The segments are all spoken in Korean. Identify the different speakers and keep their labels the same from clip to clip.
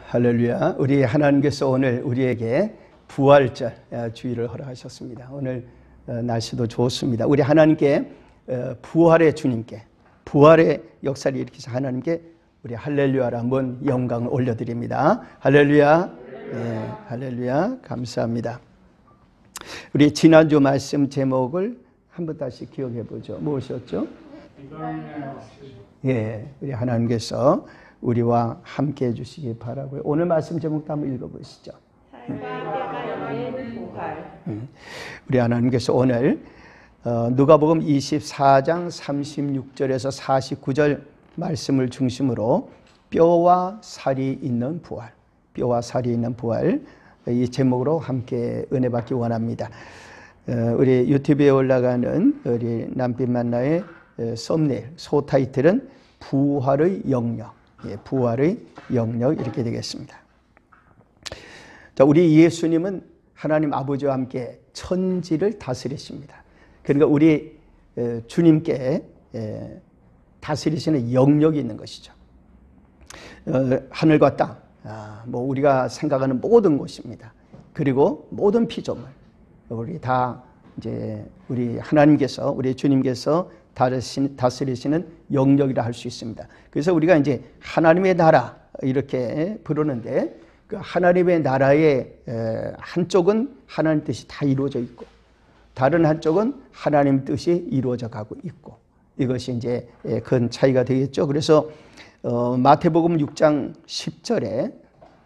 Speaker 1: 할렐루야. 우리 하나님께서 오늘 우리에게 부활절 주일을 허락하셨습니다. 오늘 날씨도 좋습니다. 우리 하나님께 부활의 주님께 부활의 역사를 일으키신 하나님께 우리 할렐루야를 한번 영광을 올려드립니다. 할렐루야. 네, 할렐루야. 감사합니다. 우리 지난주 말씀 제목을 한번 다시 기억해 보죠. 무엇이었죠? 예, 우리 하나님께서 우리와 함께 해주시기 바라고요. 오늘 말씀 제목도 한번 읽어보시죠. 우리 하나님께서 오늘 누가복음 24장 36절에서 49절 말씀을 중심으로 뼈와 살이 있는 부활, 뼈와 살이 있는 부활, 이 제목으로 함께 은혜 받기 원합니다. 우리 유튜브에 올라가는 우리 남빛 만나의 썸네일, 소 타이틀은 부활의 영역, 부활의 영역 이렇게 되겠습니다. 자, 우리 예수님은 하나님 아버지와 함께 천지를 다스리십니다. 그러니까 우리 주님께 다스리시는 영역이 있는 것이죠. 하늘과 땅, 뭐 우리가 생각하는 모든 곳입니다. 그리고 모든 피조물, 우리 다 이제 우리 하나님께서, 우리 주님께서 다스리시는 영역이라 할 수 있습니다. 그래서 우리가 이제 하나님의 나라 이렇게 부르는데, 그 하나님의 나라의 한쪽은 하나님 뜻이 다 이루어져 있고, 다른 한쪽은 하나님 뜻이 이루어져 가고 있고, 이것이 이제 큰 차이가 되겠죠. 그래서 마태복음 6장 10절에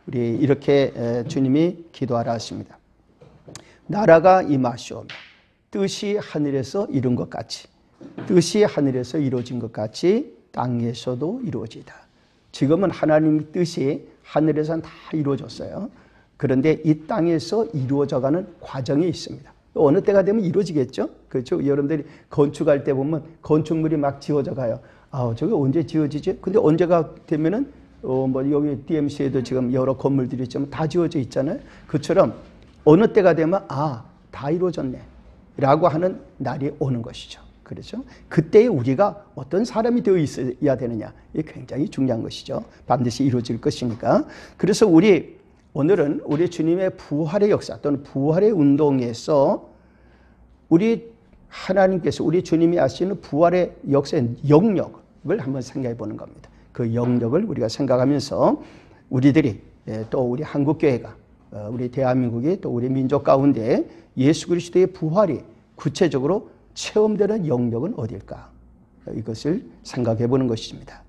Speaker 1: 우리 이렇게 주님이 기도하라 하십니다. 나라가 임하시오며 뜻이 하늘에서 이룬 것 같이, 뜻이 하늘에서 이루어진 것 같이 땅에서도 이루어지다. 지금은 하나님의 뜻이 하늘에서는 다 이루어졌어요. 그런데 이 땅에서 이루어져가는 과정이 있습니다. 어느 때가 되면 이루어지겠죠? 그렇죠? 여러분들이 건축할 때 보면 건축물이 막 지어져 가요. 저게 언제 지어지지? 근데 언제가 되면은 뭐 여기 DMC에도 지금 여러 건물들이 있지만 다 지어져 있잖아요. 그처럼 어느 때가 되면 다 이루어졌네 라고 하는 날이 오는 것이죠. 그렇죠? 그때에 우리가 어떤 사람이 되어 있어야 되느냐, 이게 굉장히 중요한 것이죠. 반드시 이루어질 것이니까. 그래서 오늘은 우리 주님의 부활의 역사 또는 부활의 운동에서 우리 하나님께서, 우리 주님이 하시는 부활의 역사의 영역을 한번 생각해 보는 겁니다. 그 영역을 우리가 생각하면서 우리들이, 또 우리 한국교회가, 우리 대한민국이, 또 우리 민족 가운데 예수 그리스도의 부활이 구체적으로 체험되는 영역은 어딜까? 이것을 생각해 보는 것입니다.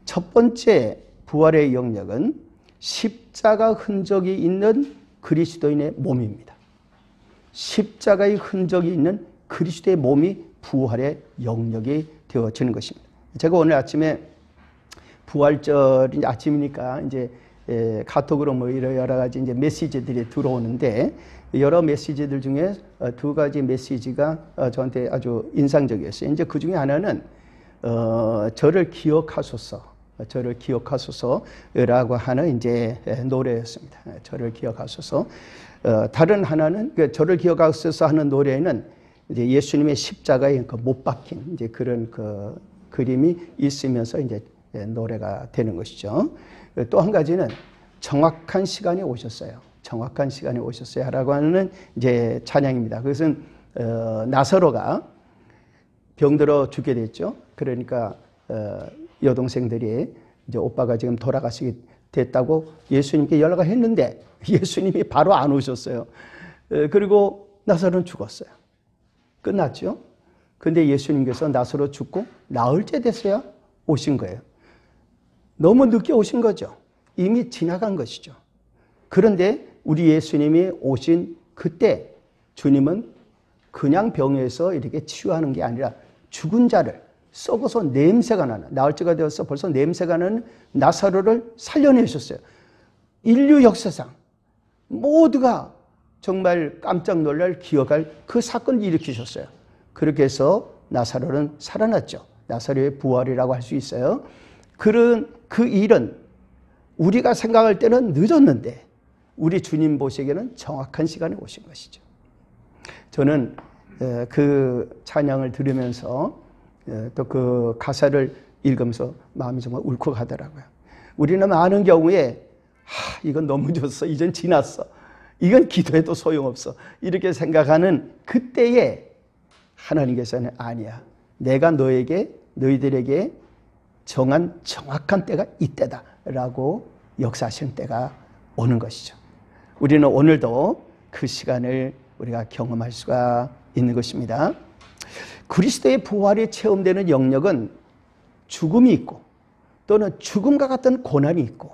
Speaker 1: 첫 번째 부활의 영역은 십자가 흔적이 있는 그리스도인의 몸입니다. 십자가의 흔적이 있는 그리스도의 몸이 부활의 영역이 되어지는 것입니다. 제가 오늘 아침에 부활절이 아침이니까 이제 카톡으로 뭐 여러 가지 이제 메시지들이 들어오는데, 여러 메시지들 중에 두 가지 메시지가 저한테 아주 인상적이었어요. 이제 그 중에 하나는 저를 기억하소서, 저를 기억하소서라고 하는 이제 노래였습니다. 저를 기억하소서. 다른 하나는 저를 기억하소서 하는 노래는 이제 예수님의 십자가에 못 박힌 이제 그런 그 그림이 있으면서 이제 노래가 되는 것이죠. 또 한 가지는 정확한 시간에 오셨어요. 정확한 시간에 오셨어요 라고 하는 이제 찬양입니다. 그것은 나사로가 병들어 죽게 됐죠. 그러니까 여동생들이 이제 오빠가 지금 돌아가시게 됐다고 예수님께 연락을 했는데 예수님이 바로 안 오셨어요. 그리고 나사로는 죽었어요. 끝났죠. 근데 예수님께서 나사로 죽고 나흘 째 됐어야 오신 거예요. 너무 늦게 오신 거죠. 이미 지나간 것이죠. 그런데 우리 예수님이 오신 그때 주님은 그냥 병에서 이렇게 치유하는 게 아니라 죽은 자를, 썩어서 냄새가 나는, 나흘째가 되어서 벌써 냄새가 나는 나사로를 살려내셨어요. 인류 역사상 모두가 정말 깜짝 놀랄, 기억할 그 사건을 일으키셨어요. 그렇게 해서 나사로는 살아났죠. 나사로의 부활이라고 할 수 있어요. 그런 그 일은 우리가 생각할 때는 늦었는데 우리 주님 보시기에는 정확한 시간에 오신 것이죠. 저는 그 찬양을 들으면서 또 그 가사를 읽으면서 마음이 정말 울컥하더라고요. 우리는 많은 경우에 이건 너무 졌어. 이젠 지났어. 이건 기도해도 소용없어. 이렇게 생각하는 그때에 하나님께서는 아니야. 내가 너희들에게 정한 정확한 때가 이때다 라고 역사하시는 때가 오는 것이죠. 우리는 오늘도 그 시간을 우리가 경험할 수가 있는 것입니다. 그리스도의 부활이 체험되는 영역은 죽음이 있고 또는 죽음과 같은 고난이 있고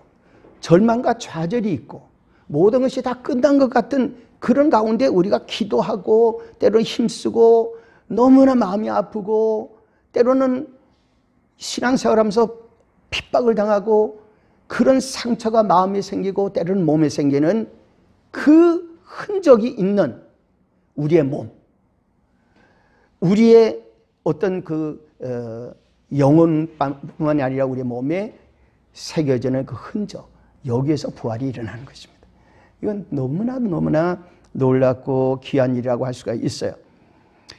Speaker 1: 절망과 좌절이 있고 모든 것이 다 끝난 것 같은 그런 가운데 우리가 기도하고 때로는 힘쓰고 너무나 마음이 아프고 때로는 신앙생활하면서 핍박을 당하고 그런 상처가 마음에 생기고 때로는 몸에 생기는 그 흔적이 있는 우리의 몸, 우리의 어떤 영혼뿐만이 아니라 우리의 몸에 새겨지는 그 흔적, 여기에서 부활이 일어나는 것입니다. 이건 너무나 놀랍고 귀한 일이라고 할 수가 있어요.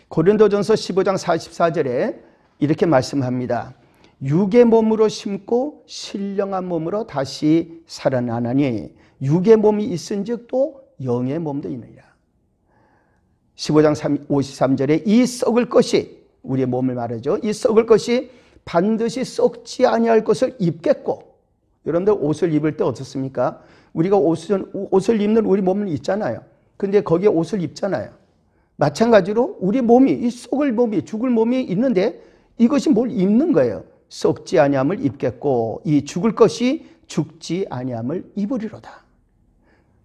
Speaker 1: 고린도전서 15장 44절에 이렇게 말씀합니다. 육의 몸으로 심고 신령한 몸으로 다시 살아나나니 육의 몸이 있은즉 또 영의 몸도 있느니라. 15장 53절에 이 썩을 것이, 우리의 몸을 말하죠. 이 썩을 것이 반드시 썩지 아니할 것을 입겠고, 여러분들 옷을 입을 때 어떻습니까? 우리가 옷을 입는 우리 몸은 있잖아요. 근데 거기에 옷을 입잖아요. 마찬가지로 우리 몸이, 이 썩을 몸이, 죽을 몸이 있는데 이것이 뭘 입는 거예요. 썩지 아니함을 입겠고 이 죽을 것이 죽지 아니함을 입으리로다.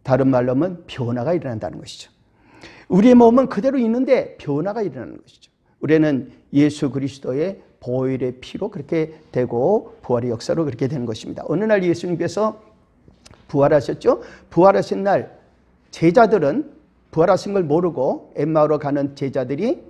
Speaker 1: 다른 말로 하면 변화가 일어난다는 것이죠. 우리의 몸은 그대로 있는데 변화가 일어나는 것이죠. 우리는 예수 그리스도의 보혈의 피로 그렇게 되고 부활의 역사로 그렇게 되는 것입니다. 어느 날 예수님께서 부활하셨죠. 부활하신 날 제자들은 부활하신 걸 모르고 엠마오로 가는 제자들이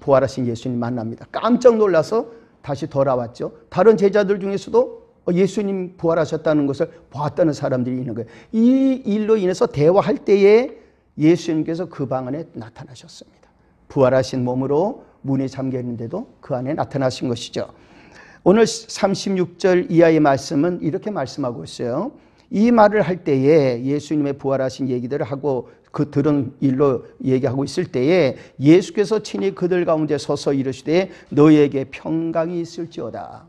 Speaker 1: 부활하신 예수님 만납니다. 깜짝 놀라서 다시 돌아왔죠. 다른 제자들 중에서도 예수님 부활하셨다는 것을 보았다는 사람들이 있는 거예요. 이 일로 인해서 대화할 때에 예수님께서 그 방 안에 나타나셨습니다. 부활하신 몸으로 문이 잠겨 있는데도 그 안에 나타나신 것이죠. 오늘 36절 이하의 말씀은 이렇게 말씀하고 있어요. 이 말을 할 때에 예수님의 부활하신 얘기들을 하고 그 들은 일로 얘기하고 있을 때에 예수께서 친히 그들 가운데 서서 이르시되 너희에게 평강이 있을지어다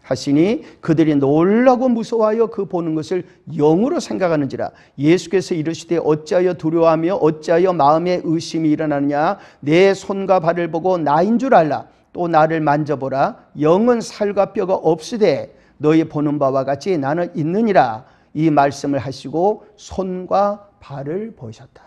Speaker 1: 하시니 그들이 놀라고 무서워하여 그 보는 것을 영으로 생각하는지라. 예수께서 이르시되 어찌하여 두려워하며 어찌하여 마음에 의심이 일어나느냐. 내 손과 발을 보고 나인 줄 알라. 또 나를 만져보라. 영은 살과 뼈가 없으되 너희 보는 바와 같이 나는 있느니라. 이 말씀을 하시고 손과 발을 보이셨다.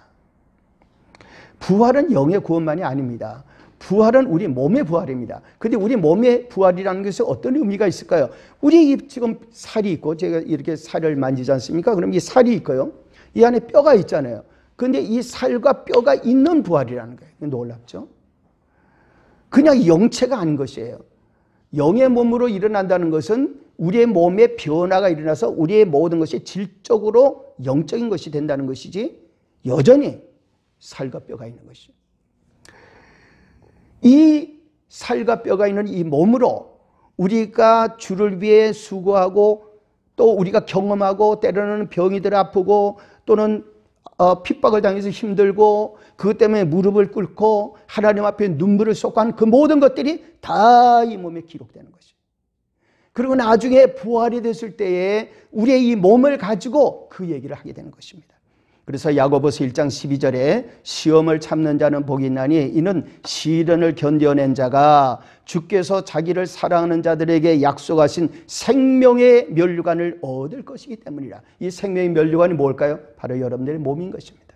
Speaker 1: 부활은 영의 구원만이 아닙니다. 부활은 우리 몸의 부활입니다. 그런데 우리 몸의 부활이라는 것이 어떤 의미가 있을까요? 우리 지금 살이 있고 제가 이렇게 살을 만지지 않습니까? 그럼 이 살이 있고요. 이 안에 뼈가 있잖아요. 그런데 이 살과 뼈가 있는 부활이라는 거예요. 놀랍죠? 그냥 영체가 아닌 것이에요. 영의 몸으로 일어난다는 것은 우리의 몸에 변화가 일어나서 우리의 모든 것이 질적으로 영적인 것이 된다는 것이지 여전히 살과 뼈가 있는 것이죠. 이 살과 뼈가 있는 이 몸으로 우리가 주를 위해 수고하고 또 우리가 경험하고 때로는 병이들 아프고 또는 핍박을 당해서 힘들고 그것 때문에 무릎을 꿇고 하나님 앞에 눈물을 쏟고 하는 그 모든 것들이 다 이 몸에 기록되는 것이죠. 그리고 나중에 부활이 됐을 때에 우리의 이 몸을 가지고 그 얘기를 하게 되는 것입니다. 그래서 야고보서 1장 12절에 시험을 참는 자는 복이 있나니 이는 시련을 견뎌낸 자가 주께서 자기를 사랑하는 자들에게 약속하신 생명의 면류관을 얻을 것이기 때문이라. 이 생명의 면류관이 뭘까요? 바로 여러분들의 몸인 것입니다.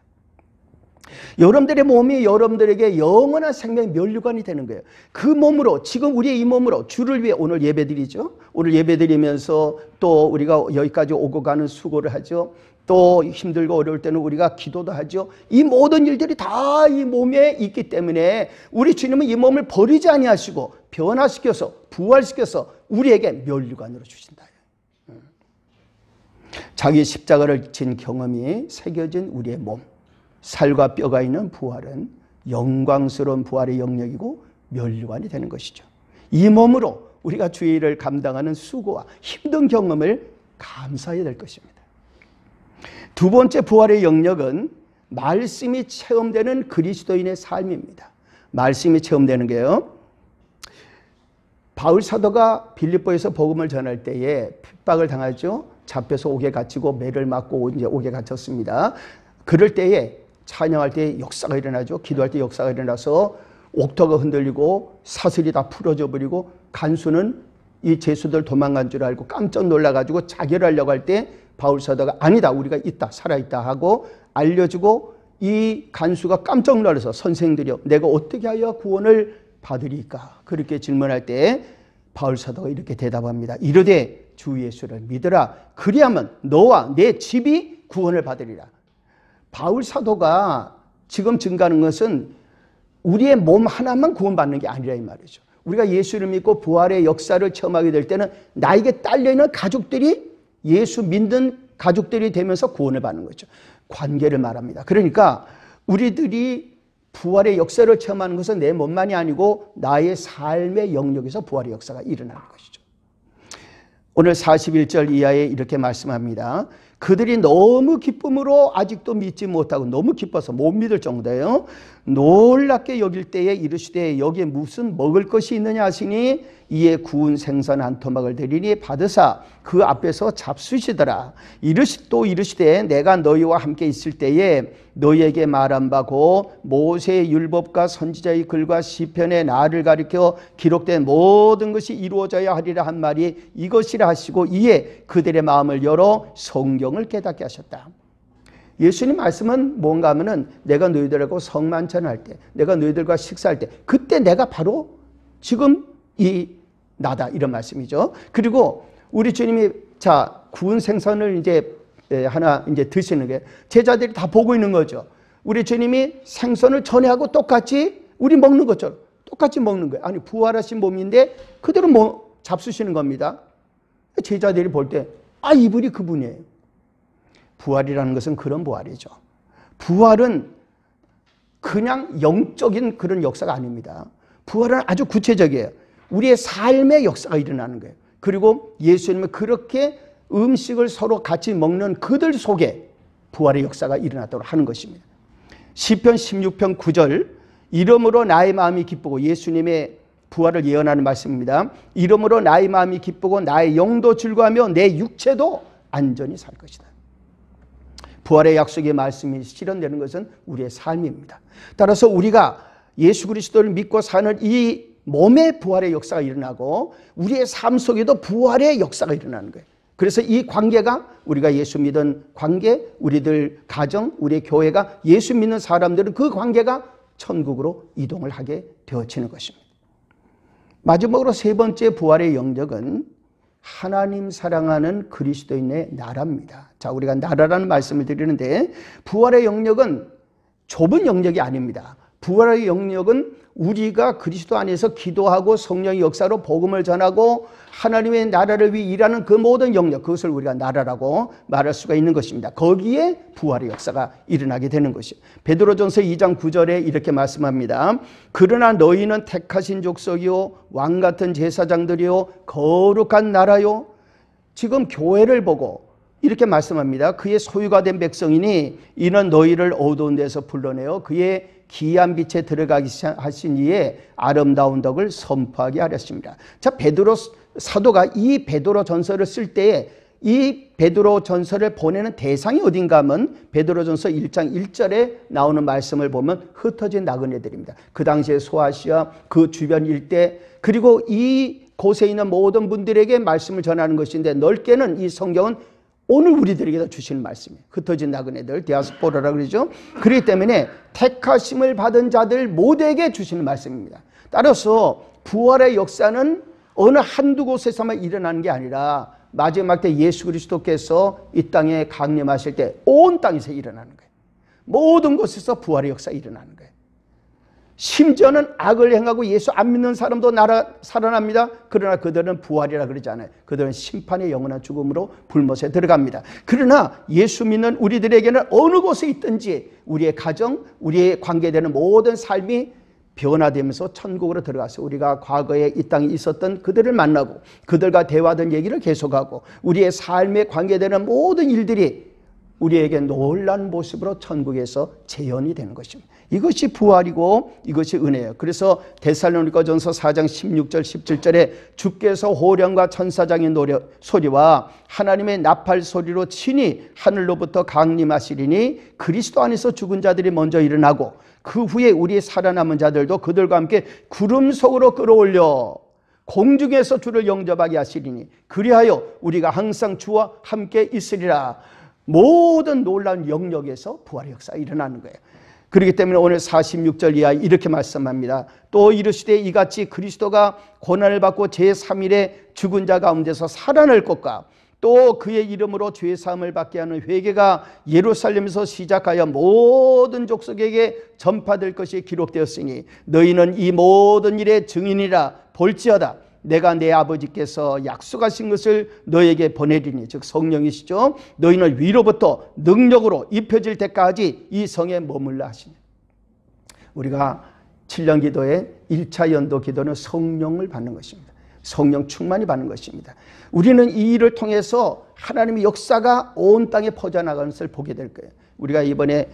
Speaker 1: 여러분들의 몸이 여러분들에게 영원한 생명의 면류관이 되는 거예요. 그 몸으로 지금 우리의 이 몸으로 주를 위해 오늘 예배드리죠. 오늘 예배드리면서 또 우리가 여기까지 오고 가는 수고를 하죠. 또 힘들고 어려울 때는 우리가 기도도 하죠. 이 모든 일들이 다 이 몸에 있기 때문에 우리 주님은 이 몸을 버리지 아니하시고 변화시켜서 부활시켜서 우리에게 면류관으로 주신다. 자기 십자가를 진 경험이 새겨진 우리의 몸, 살과 뼈가 있는 부활은 영광스러운 부활의 영역이고 면류관이 되는 것이죠. 이 몸으로 우리가 주의 일을 감당하는 수고와 힘든 경험을 감사해야 될 것입니다. 두 번째 부활의 영역은 말씀이 체험되는 그리스도인의 삶입니다. 말씀이 체험되는 게요. 바울 사도가 빌립보에서 복음을 전할 때에 핍박을 당하죠. 잡혀서 옥에 갇히고 매를 맞고 이제 옥에 갇혔습니다. 그럴 때에 찬양할 때 역사가 일어나죠. 기도할 때 역사가 일어나서 옥터가 흔들리고 사슬이 다 풀어져 버리고 간수는 이 죄수들 도망간 줄 알고 깜짝 놀라가지고 자결하려고 할 때 바울 사도가 아니다, 우리가 있다, 살아있다 하고 알려주고 이 간수가 깜짝 놀라서 선생들이여 내가 어떻게 하여 구원을 받으리까? 그렇게 질문할 때 바울 사도가 이렇게 대답합니다. 이르되 주 예수를 믿으라. 그리하면 너와 내 집이 구원을 받으리라. 바울 사도가 지금 증가하는 것은 우리의 몸 하나만 구원받는 게 아니라 이 말이죠. 우리가 예수를 믿고 부활의 역사를 체험하게 될 때는 나에게 딸려있는 가족들이 예수 믿는 가족들이 되면서 구원을 받는 거죠. 관계를 말합니다. 그러니까 우리들이 부활의 역사를 체험하는 것은 내 몸만이 아니고 나의 삶의 영역에서 부활의 역사가 일어나는 것이죠. 오늘 41절 이하에 이렇게 말씀합니다. 그들이 너무 기쁨으로 아직도 믿지 못하고 너무 기뻐서 못 믿을 정도예요. 놀랍게 여길 때에 이르시되 여기에 무슨 먹을 것이 있느냐 하시니 이에 구운 생선 한 토막을 드리니 받으사 그 앞에서 잡수시더라. 또 이르시되 내가 너희와 함께 있을 때에 너희에게 말한 바고 모세의 율법과 선지자의 글과 시편의 나를 가리켜 기록된 모든 것이 이루어져야 하리라 한 말이 이것이라 하시고 이에 그들의 마음을 열어 성경을 깨닫게 하셨다. 예수님 말씀은 뭔가 하면은 내가 너희들하고 성만찬할 때, 내가 너희들과 식사할 때, 그때 내가 바로 지금 이 나다 이런 말씀이죠. 그리고 우리 주님이 자 구운 생선을 이제 하나 이제 드시는 게 제자들이 다 보고 있는 거죠. 우리 주님이 생선을 전에하고 똑같이 우리 먹는 것처럼 똑같이 먹는 거예요. 아니 부활하신 몸인데 그대로 뭐 잡수시는 겁니다. 제자들이 볼 때 아 이분이 그분이에요. 부활이라는 것은 그런 부활이죠. 부활은 그냥 영적인 그런 역사가 아닙니다. 부활은 아주 구체적이에요. 우리의 삶의 역사가 일어나는 거예요. 그리고 예수님은 그렇게 음식을 서로 같이 먹는 그들 속에 부활의 역사가 일어나도록 하는 것입니다. 시편 16편 9절 이러므로 나의 마음이 기쁘고 예수님의 부활을 예언하는 말씀입니다. 이러므로 나의 마음이 기쁘고 나의 영도 즐거워하며 내 육체도 안전히 살 것이다. 부활의 약속의 말씀이 실현되는 것은 우리의 삶입니다. 따라서 우리가 예수 그리스도를 믿고 사는 이 몸의 부활의 역사가 일어나고 우리의 삶 속에도 부활의 역사가 일어나는 거예요. 그래서 이 관계가 우리가 예수 믿은 관계, 우리들 가정, 우리의 교회가 예수 믿는 사람들은 그 관계가 천국으로 이동을 하게 되어지는 것입니다. 마지막으로 세 번째 부활의 영역은 하나님 사랑하는 그리스도인의 나라입니다. 자, 우리가 나라라는 말씀을 드리는데 부활의 영역은 좁은 영역이 아닙니다. 부활의 영역은 우리가 그리스도 안에서 기도하고 성령의 역사로 복음을 전하고 하나님의 나라를 위해 일하는 그 모든 영역, 그것을 우리가 나라라고 말할 수가 있는 것입니다. 거기에 부활의 역사가 일어나게 되는 것이에요. 베드로전서 2장 9절에 이렇게 말씀합니다. 그러나 너희는 택하신 족속이요 왕같은 제사장들이요 거룩한 나라요. 지금 교회를 보고 이렇게 말씀합니다. 그의 소유가 된 백성이니 이는 너희를 어두운 데서 불러내어 그의 기이한 빛에 들어가게 하신 이에 아름다운 덕을 선포하게 하렸습니다. 자, 베드로 사도가 이 베드로 전서를 쓸 때에 이 베드로 전서를 보내는 대상이 어딘가 하면 베드로 전서 1장 1절에 나오는 말씀을 보면 흩어진 나그네들입니다. 그 당시에 소아시아 그 주변 일대 그리고 이 곳에 있는 모든 분들에게 말씀을 전하는 것인데 넓게는 이 성경은 오늘 우리들에게 주시는 말씀이에요. 흩어진 나그네들, 디아스포라라고 그러죠. 그렇기 때문에 택하심을 받은 자들 모두에게 주시는 말씀입니다. 따라서 부활의 역사는 어느 한두 곳에서만 일어나는 게 아니라 마지막 때 예수 그리스도께서 이 땅에 강림하실 때 온 땅에서 일어나는 거예요. 모든 곳에서 부활의 역사가 일어나는 거예요. 심지어는 악을 행하고 예수 안 믿는 사람도 살아납니다. 그러나 그들은 부활이라 그러지 않아요. 그들은 심판의 영원한 죽음으로 불못에 들어갑니다. 그러나 예수 믿는 우리들에게는 어느 곳에 있든지 우리의 가정, 우리의 관계되는 모든 삶이 변화되면서 천국으로 들어가서 우리가 과거에 이 땅에 있었던 그들을 만나고 그들과 대화하던 얘기를 계속하고 우리의 삶에 관계되는 모든 일들이 우리에게 놀라운 모습으로 천국에서 재현이 되는 것입니다. 이것이 부활이고 이것이 은혜예요. 그래서 데살로니가전서 4장 16절 17절에 주께서 호령과 천사장의 소리와 하나님의 나팔 소리로 친히 하늘로부터 강림하시리니 그리스도 안에서 죽은 자들이 먼저 일어나고 그 후에 우리 살아남은 자들도 그들과 함께 구름 속으로 끌어올려 공중에서 주를 영접하게 하시리니 그리하여 우리가 항상 주와 함께 있으리라. 모든 놀라운 영역에서 부활의 역사가 일어나는 거예요. 그렇기 때문에 오늘 46절 이하에 이렇게 말씀합니다. 또 이르시되 이같이 그리스도가 고난을 받고 제3일에 죽은 자 가운데서 살아날 것과 또 그의 이름으로 죄사함을 받게 하는 회개가 예루살렘에서 시작하여 모든 족속에게 전파될 것이 기록되었으니 너희는 이 모든 일의 증인이라. 볼지어다 내가 내 아버지께서 약속하신 것을 너에게 보내리니, 즉 성령이시죠. 너희는 위로부터 능력으로 입혀질 때까지 이 성에 머물라 하시니. 우리가 7년 기도의 1차 연도 기도는 성령을 받는 것입니다. 성령 충만이 받는 것입니다. 우리는 이 일을 통해서 하나님의 역사가 온 땅에 퍼져나가는 것을 보게 될 거예요. 우리가 이번에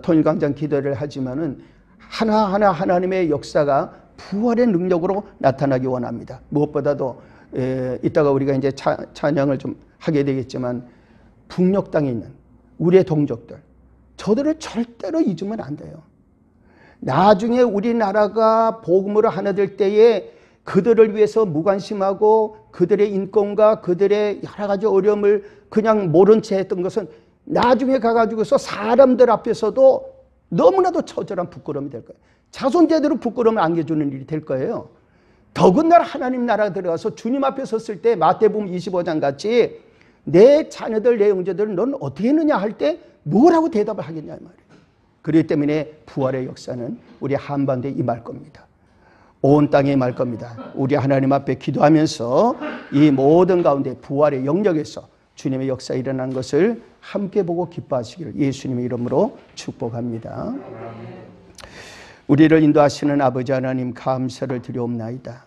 Speaker 1: 통일광장 기도를 하지만은 하나하나 하나님의 역사가 부활의 능력으로 나타나기 원합니다. 무엇보다도 이따가 우리가 이제 찬양을 좀 하게 되겠지만 북녘 땅에 있는 우리의 동족들, 저들을 절대로 잊으면 안 돼요. 나중에 우리나라가 복음으로 하나 될 때에 그들을 위해서 무관심하고 그들의 인권과 그들의 여러 가지 어려움을 그냥 모른 채 했던 것은 나중에 가가지고서 사람들 앞에서도 너무나도 처절한 부끄러움이 될 거예요. 자손제대로 부끄러움을 안겨주는 일이 될 거예요. 더군다나 하나님 나라에 들어가서 주님 앞에 섰을 때 마태복음 25장 같이 내 자녀들, 내 형제들은 넌 어떻게 했느냐 할 때 뭐라고 대답을 하겠냐 말이에요. 그렇기 때문에 부활의 역사는 우리 한반도에 임할 겁니다. 온 땅에 임할 겁니다. 우리 하나님 앞에 기도하면서 이 모든 가운데 부활의 영역에서 주님의 역사가 일어나는 것을 함께 보고 기뻐하시기를 예수님의 이름으로 축복합니다. 우리를 인도하시는 아버지 하나님 감사를 드리옵나이다.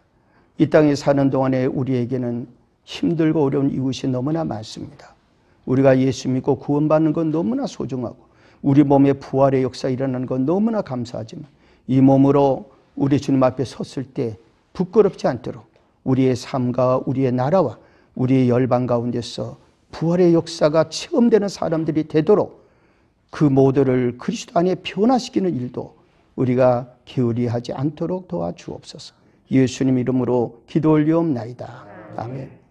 Speaker 1: 이 땅에 사는 동안에 우리에게는 힘들고 어려운 이웃이 너무나 많습니다. 우리가 예수 믿고 구원받는 건 너무나 소중하고 우리 몸에 부활의 역사가 일어나는 건 너무나 감사하지만 이 몸으로 우리 주님 앞에 섰을 때 부끄럽지 않도록 우리의 삶과 우리의 나라와 우리의 열방 가운데서 부활의 역사가 체험되는 사람들이 되도록 그 모두를 그리스도 안에 변화시키는 일도 우리가 게으리하지 않도록 도와주옵소서. 예수님 이름으로 기도 올리옵나이다. 아멘.